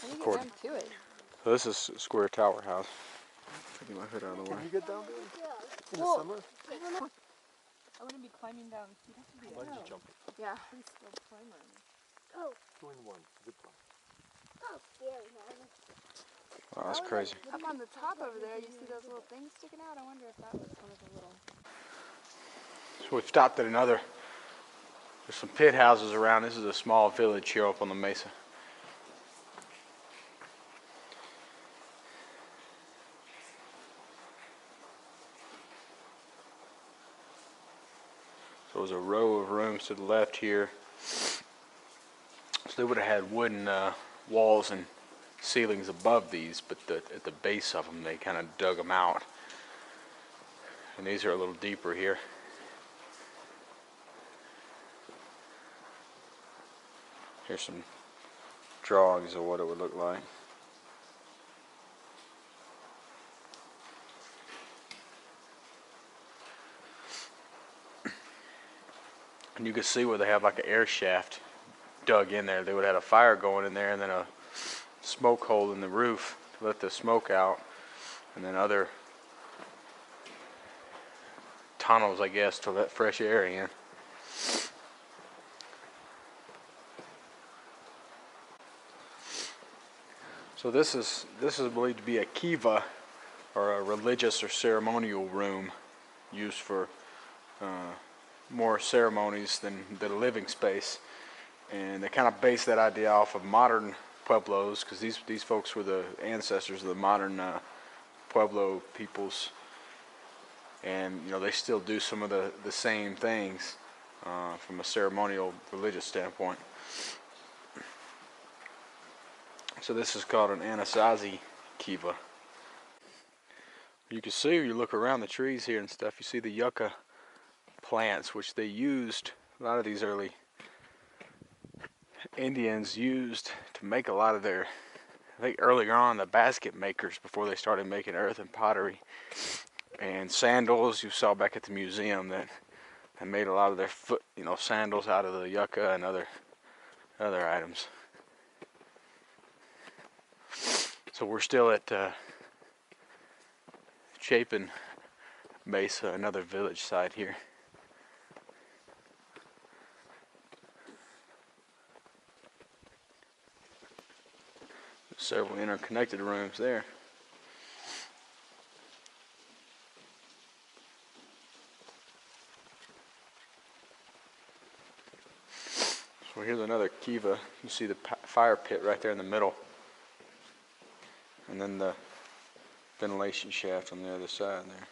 How do you get down to it? So this is Square Tower House. Get my hood out of the way. Can you get down there in the summer? I don't know. I wouldn't be climbing down. You'd have to be Bungee jumping. Yeah. Pretty skilled climber. Oh. 2 in 1. Good plan. Oh, scary, man. Wow, that's crazy. Up on the top over there, you see those little things sticking out? I wonder if that was one of the little... So we've stopped at another. There's some pit houses around. This is a small village here up on the mesa. So there's a row of rooms to the left here. So they would have had wooden walls and ceilings above these, but at the base of them they kind of dug them out. And these are a little deeper here. Here's some drawings of what it would look like. And you can see where they have like an air shaft dug in there. They would have had a fire going in there and then a smoke hole in the roof to let the smoke out, and then other tunnels, I guess, to let fresh air in. So this is believed to be a kiva, or a religious or ceremonial room used for more ceremonies than the living space. And they kind of base that idea off of modern pueblos, because these folks were the ancestors of the modern Pueblo peoples, and you know they still do some of the same things from a ceremonial religious standpoint. So this is called an Anasazi kiva. You can see, you look around the trees here and stuff, you see the yucca plants, which they used, a lot of these early Indians used to make a lot of their, I think earlier on, the basket makers before they started making earthen pottery. And sandals, you saw back at the museum that they made a lot of their foot, sandals out of the yucca and other items. So we're still at Chapin Mesa, another village site here. Several interconnected rooms there. So here's another kiva. You see the fire pit right there in the middle, and then the ventilation shaft on the other side there.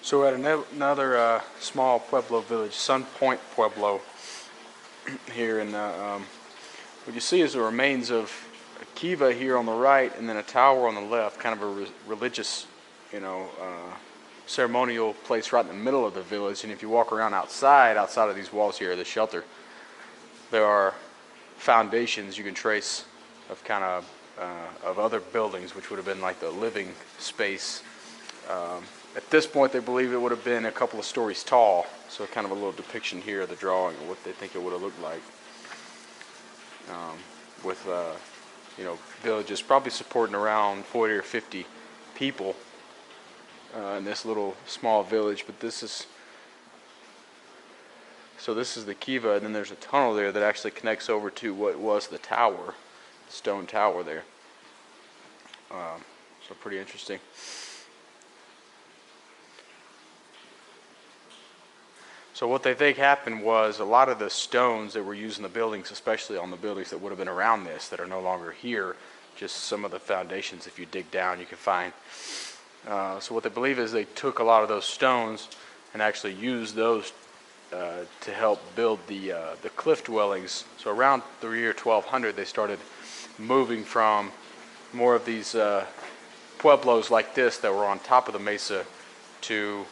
So we're at another small Pueblo village, Sun Point Pueblo, here, and what you see is the remains of a kiva here on the right, and then a tower on the left, kind of a religious, ceremonial place right in the middle of the village. And if you walk around outside of these walls here, the shelter, there are foundations you can trace of kind of other buildings, which would have been like the living space. At this point, they believe it would have been a couple of stories tall, so kind of a little depiction here of the drawing of what they think it would have looked like. With villages probably supporting around 40 or 50 people in this little small village. But this is the kiva, and then there's a tunnel there that actually connects over to what was the tower, the stone tower there. So pretty interesting. So what they think happened was a lot of the stones that were used in the buildings, especially on the buildings that would have been around this, that are no longer here, just some of the foundations, if you dig down, you can find. So what they believe is they took a lot of those stones and actually used those to help build the cliff dwellings. So around the year 1200, they started moving from more of these pueblos like this that were on top of the mesa to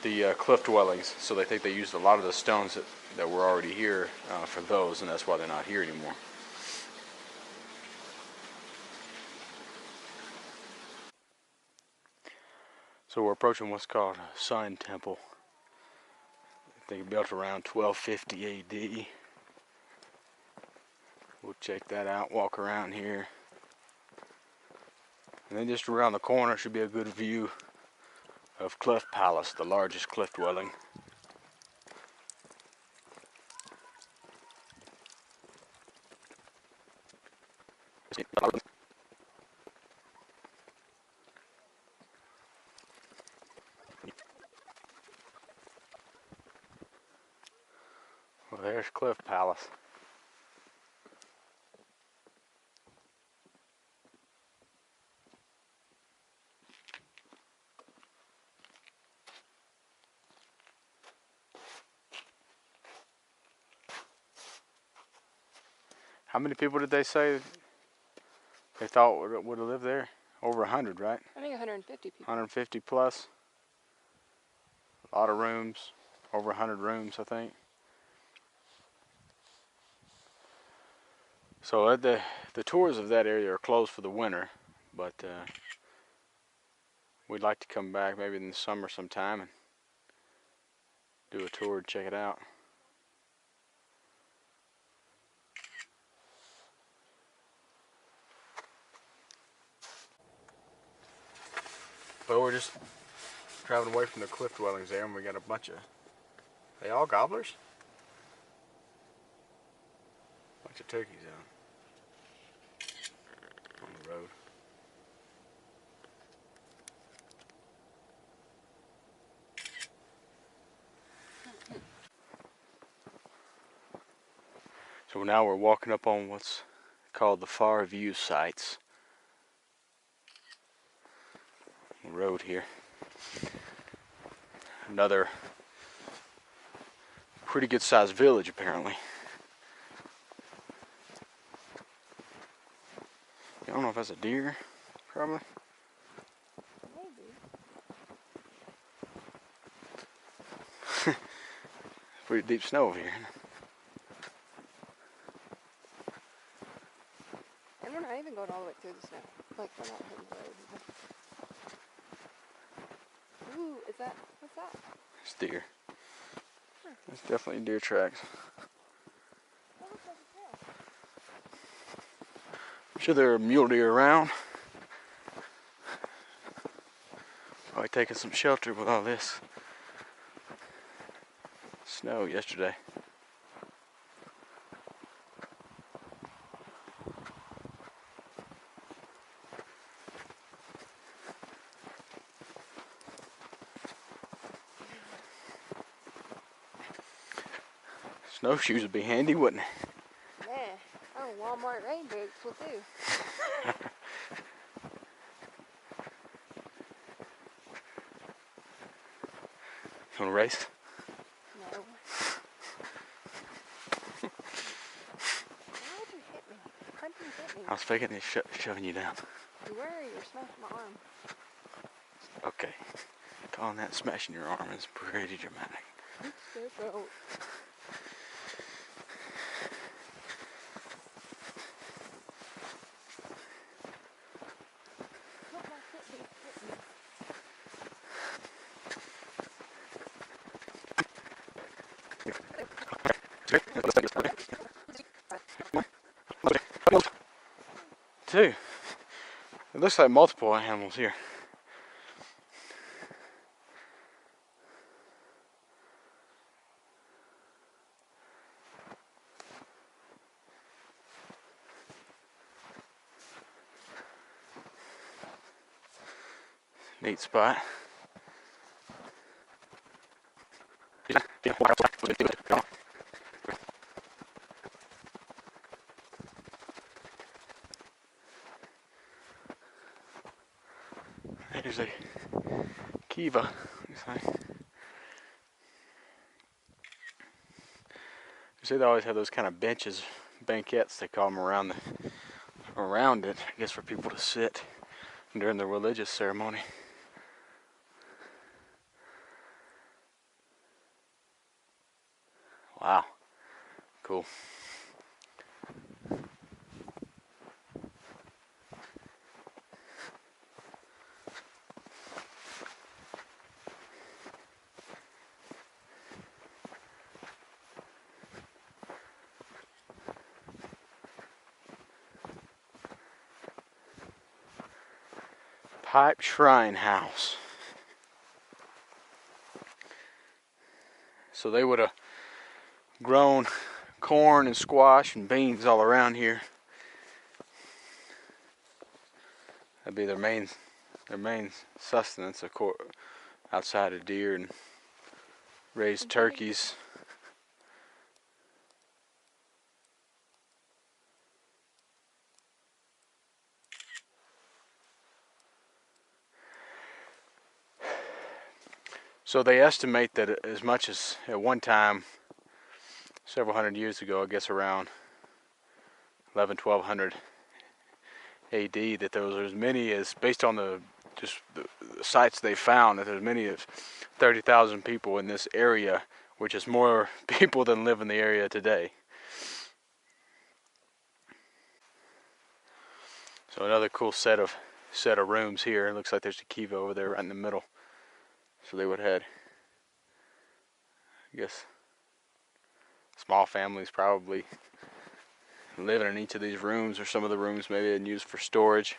the cliff dwellings. So they think they used a lot of the stones that were already here for those, and that's why they're not here anymore. So So we're approaching what's called a Sun Temple. I think built around 1250 AD. We'll check that out, walk around here. And then just around the corner should be a good view of Cliff Palace, the largest cliff dwelling. Well, there's Cliff Palace. How many people did they say they thought would have lived there? Over 100, right? I think 150 people. 150 plus. A lot of rooms. Over 100 rooms, I think. So the tours of that area are closed for the winter, but we'd like to come back maybe in the summer sometime and do a tour and check it out. But we're just traveling away from the cliff dwellings there, and we got a bunch of, they all gobblers? Bunch of turkeys out on the road. So now we're walking up on what's called the Far View Sites. The road here. Another pretty good sized village apparently. I don't know if that's a deer, probably. Maybe. Pretty deep snow over here. And we're not even going all the way through the snow. Like, we're not hitting the road. Ooh, is that, what's that? It's deer. It's definitely deer tracks. I'm sure there are mule deer around. Probably taking some shelter with all this snow yesterday. Snowshoes would be handy, wouldn't it? Yeah. Oh, Walmart rain boots will do. You want to race? No. Why would you hit me? Why'd you hit me? I was faking it, shoving you down. You were, you were smashing my arm. Okay. Calling that smashing your arm is pretty dramatic. Step out. Let my foot be hitting me. Two. It looks like multiple animals here. Neat spot. There's a kiva. Looks like. You see, they always have those kind of benches, banquettes they call them around it. I guess for people to sit during the religious ceremony. Wow, cool. Pipe Shrine House. So they would have grown corn and squash and beans all around here. That'd be their main sustenance, of course, outside of deer and raised turkeys. So they estimate that as much as at one time, several hundred years ago, I guess around 1200 AD, that there was as many as, based on the sites they found, that there's as many as 30,000 people in this area, which is more people than live in the area today. So another cool set of rooms here. It looks like there's a kiva over there right in the middle. So they would have had, I guess, small families probably living in each of these rooms, or some of the rooms maybe they'd use for storage.